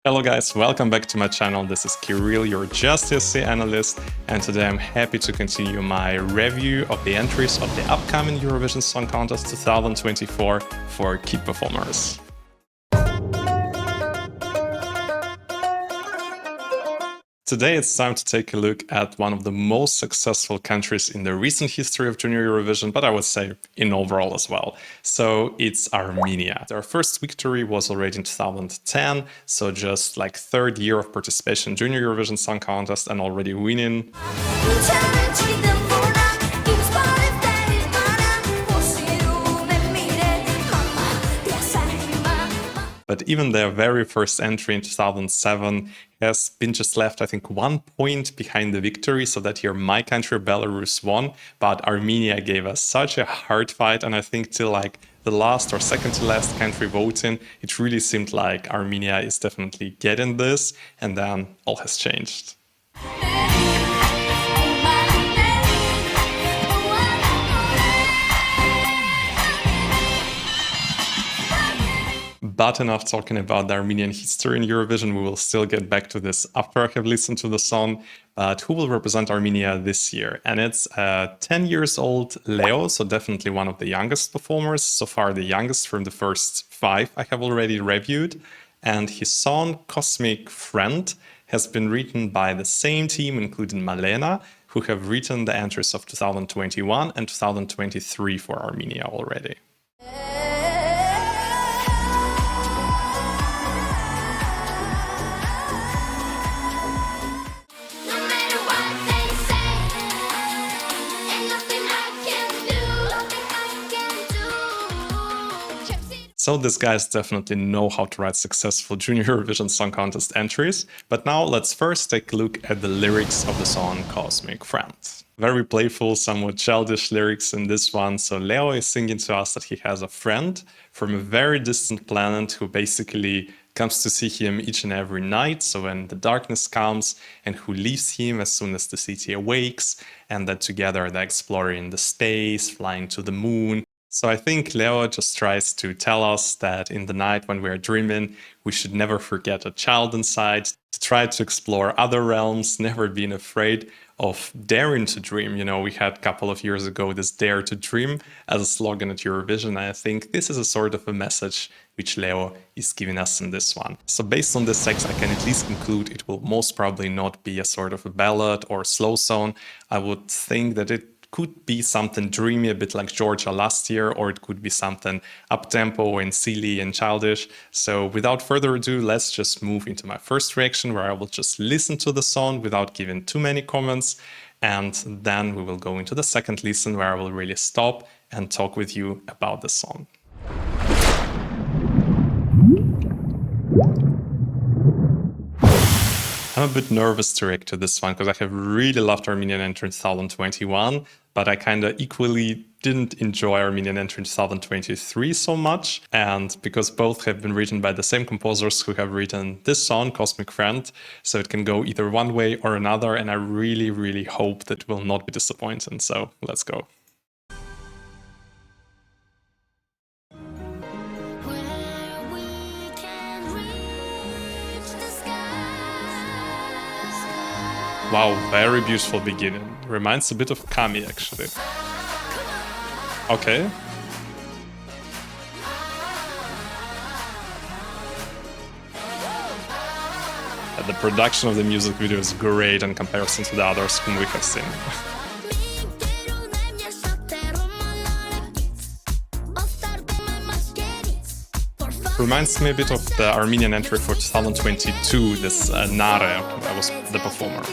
Hello guys, welcome back to my channel. This is Kirill, your Justice analyst, and today I'm happy to continue my review of the entries of the upcoming Eurovision Song Contest 2024 for key performers. Today it's time to take a look at one of the most successful countries in the recent history of Junior Eurovision, but I would say in overall as well. So it's Armenia. Their first victory was already in 2010, so just like third year of participation in Junior Eurovision Song Contest and already winning. But even their very first entry in 2007 has been just left, I think, 1 point behind the victory. So that year, my country, Belarus, won. But Armenia gave us such a hard fight. And I think till like the last or second to last country voting, it really seemed like Armenia is definitely getting this. And then all has changed. But enough talking about the Armenian history in Eurovision. We will still get back to this after I have listened to the song. But who will represent Armenia this year? And it's 10 years old Leo, so definitely one of the youngest performers. So far the youngest from the first 5 I have already reviewed. And his song Cosmic Friend has been written by the same team, including Malena, who have written the entries of 2021 and 2023 for Armenia already. So these guys definitely know how to write successful Junior Eurovision Song Contest entries. But now let's first take a look at the lyrics of the song Cosmic Friend. Very playful, somewhat childish lyrics in this one. So Leo is singing to us that he has a friend from a very distant planet who basically comes to see him each and every night, so when the darkness comes, and who leaves him as soon as the city awakes, and that together they're exploring the space, flying to the moon. So I think Leo just tries to tell us that in the night when we're dreaming, we should never forget a child inside, to try to explore other realms, never being afraid of daring to dream. You know, we had a couple of years ago this Dare to Dream as a slogan at Eurovision, and I think this is a sort of a message which Leo is giving us in this one. So based on this text, I can at least conclude it will most probably not be a sort of a ballad or slow song. I would think that it could be something dreamy, a bit like Georgia last year, or it could be something up-tempo and silly and childish. So without further ado, let's just move into my first reaction, where I will just listen to the song without giving too many comments. And then we will go into the second listen, where I will really stop and talk with you about the song. I'm a bit nervous to react to this one because I have really loved Armenian entry in 2021, but I kind of equally didn't enjoy Armenian entry in 2023 so much. And because both have been written by the same composers who have written this song, Cosmic Friend, so it can go either one way or another. And I really, really hope that it will not be disappointing. So let's go. Wow, very beautiful beginning. Reminds a bit of Kami, actually. Okay. And the production of the music video is great in comparison to the others whom we have seen. Reminds me a bit of the Armenian entry for 2022, this Nare, that was the performer.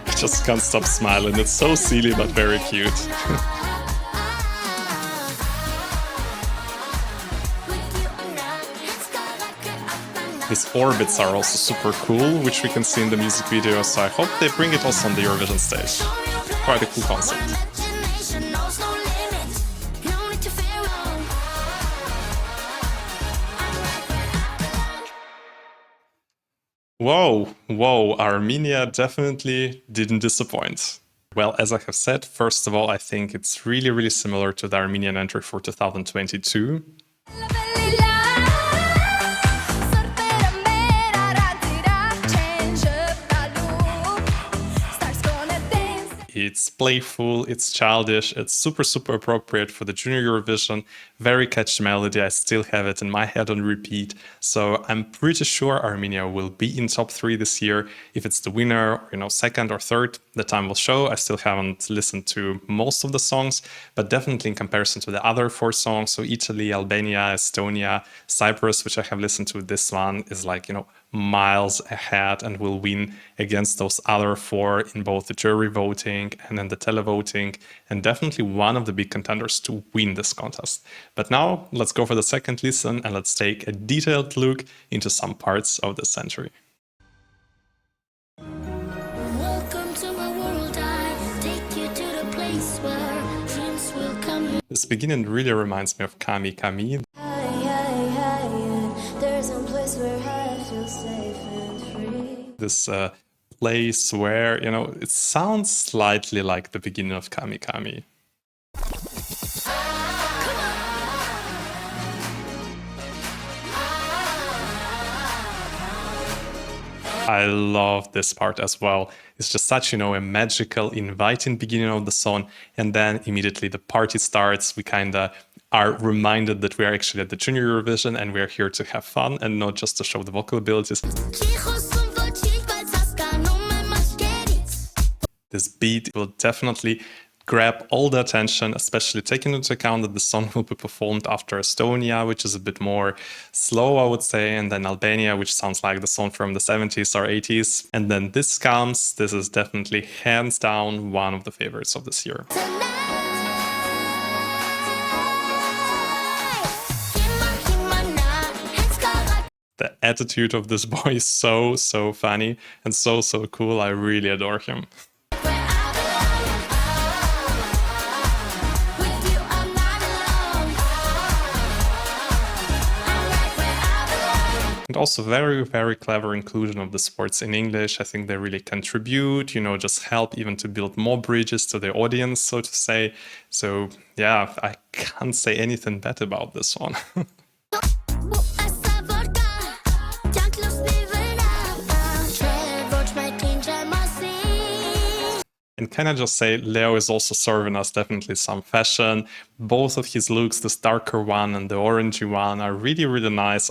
I just can't stop smiling. It's so silly but very cute. These orbits are also super cool, which we can see in the music video, so I hope they bring it also on the Eurovision stage. Quite a cool concept. Whoa, Armenia definitely didn't disappoint. Well, as I have said, first of all, I think it's really, really similar to the Armenian entry for 2022. It's playful, it's childish, it's super, super appropriate for the Junior Eurovision. Very catchy melody, I still have it in my head on repeat. So I'm pretty sure Armenia will be in top 3 this year. If it's the winner, second or third, the time will show. I still haven't listened to most of the songs, but definitely in comparison to the other 4 songs, so Italy, Albania, Estonia, Cyprus, which I have listened to, this one is like, miles ahead and will win against those other 4 in both the jury voting and in the televoting, and definitely one of the big contenders to win this contest. But now let's go for the second listen and let's take a detailed look into some parts of this entry. Welcome to my world, I take you to the place where dreams will come. This beginning really reminds me of Kami Kami. There's a place where I feel safe and free. This place where, it sounds slightly like the beginning of Kami Kami. I love this part as well. It's just such, a magical, inviting beginning of the song, and then immediately the party starts. We kind of are reminded that we are actually at the Junior Eurovision and we are here to have fun and not just to show the vocal abilities. This beat will definitely grab all the attention, especially taking into account that the song will be performed after Estonia, which is a bit more slow, I would say, and then Albania, which sounds like the song from the 70s or 80s. And then this comes. This is definitely hands down one of the favorites of this year. The attitude of this boy is so, so funny and so, so cool. I really adore him. And also very, very clever inclusion of the sports in English. I think they really contribute, just help even to build more bridges to the audience, so to say. So yeah, I can't say anything bad about this one. And can I just say, Leo is also serving us definitely some fashion. Both of his looks, this darker one and the orangey one, are really, really nice.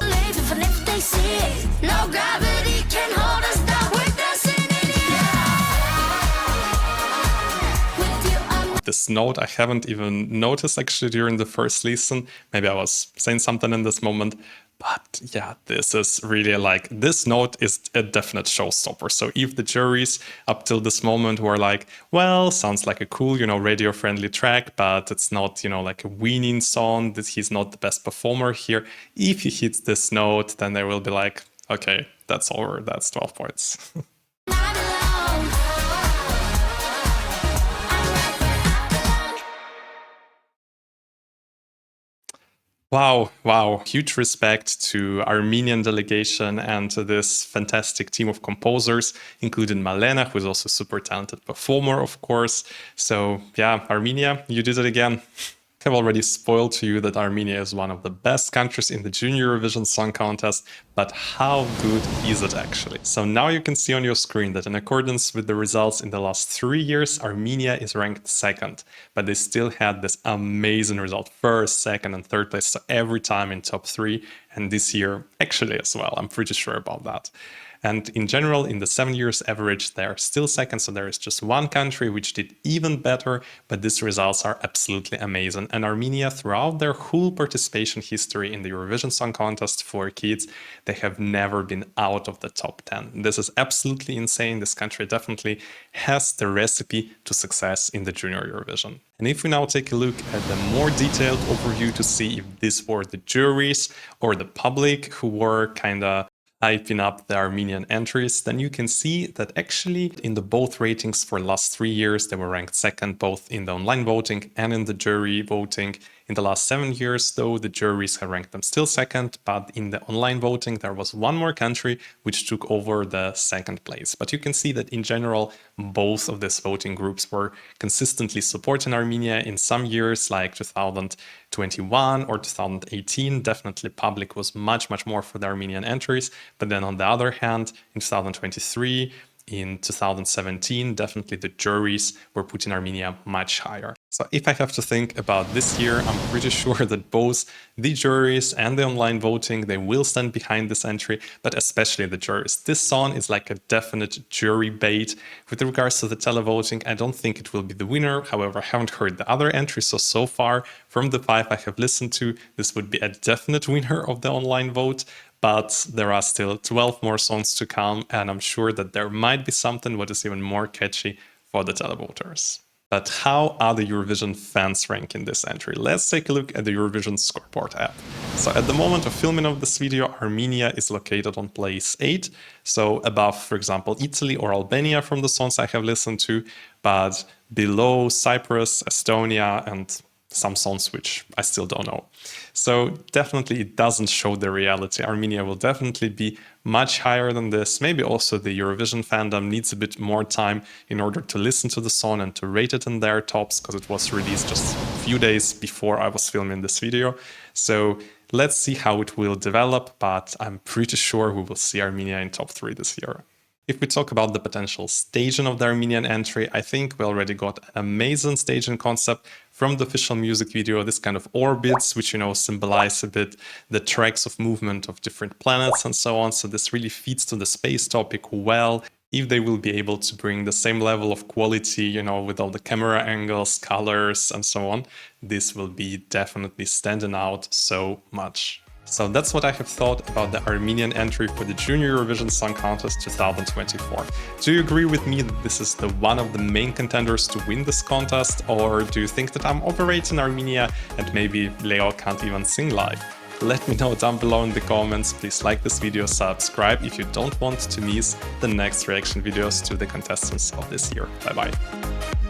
This note I haven't even noticed actually during the first listen. Maybe I was saying something in this moment. But yeah, this is really like, this note is a definite showstopper. So if the juries up till this moment were like, well, sounds like a cool, radio-friendly track, but it's not, like a winning song, that he's not the best performer here. If he hits this note, then they will be like, okay, that's over, that's 12 points. Wow. Huge respect to Armenian delegation and to this fantastic team of composers, including Malena, who is also a super talented performer, of course. So yeah, Armenia, you did it again. I've already spoiled to you that Armenia is one of the best countries in the Junior Eurovision Song Contest, but how good is it actually? So now you can see on your screen that in accordance with the results in the last 3 years, Armenia is ranked second, but they still had this amazing result, first, second, and third place, so every time in top 3, and this year actually as well, I'm pretty sure about that. And in general, in the 7 years average, they are still second. So there is just one country which did even better, but these results are absolutely amazing. And Armenia, throughout their whole participation history in the Eurovision Song Contest for kids, they have never been out of the top 10. This is absolutely insane. This country definitely has the recipe to success in the Junior Eurovision. And if we now take a look at the more detailed overview to see if these were the juries or the public who were kind of hyping up the Armenian entries, then you can see that actually in the both ratings for last 3 years, they were ranked second, both in the online voting and in the jury voting. In the last 7 years, though, the juries have ranked them still second, but in the online voting, there was one more country which took over the second place. But you can see that in general, both of these voting groups were consistently supporting Armenia. In some years, like 2021 or 2018, definitely public was much more for the Armenian entries. But then on the other hand, in 2023, in 2017, definitely the juries were putting Armenia much higher. So if I have to think about this year, I'm pretty sure that both the juries and the online voting, they will stand behind this entry, but especially the juries. This song is like a definite jury bait. With regards to the televoting, I don't think it will be the winner. However, I haven't heard the other entries, so far from the 5 I have listened to, this would be a definite winner of the online vote. But there are still 12 more songs to come, and I'm sure that there might be something what is even more catchy for the televoters. But how are the Eurovision fans ranking this entry? Let's take a look at the Eurovision Scoreboard app. So at the moment of filming of this video, Armenia is located on place 8, so above, for example, Italy or Albania from the songs I have listened to, but below Cyprus, Estonia, and some songs which I still don't know. So definitely it doesn't show the reality. Armenia will definitely be much higher than this. Maybe also the Eurovision fandom needs a bit more time in order to listen to the song and to rate it in their tops, because it was released just a few days before I was filming this video. So let's see how it will develop, but I'm pretty sure we will see Armenia in top 3 this year. If we talk about the potential staging of the Armenian entry, I think we already got an amazing staging concept from the official music video, this kind of orbits, which, symbolize a bit the tracks of movement of different planets and so on. So this really feeds to the space topic well. If they will be able to bring the same level of quality, with all the camera angles, colors, and so on, this will be definitely standing out so much. So that's what I have thought about the Armenian entry for the Junior Eurovision Song Contest 2024. Do you agree with me that this is one of the main contenders to win this contest, or do you think that I'm overrating Armenia and maybe Leo can't even sing live? Let me know down below in the comments. Please like this video, subscribe if you don't want to miss the next reaction videos to the contestants of this year. Bye bye.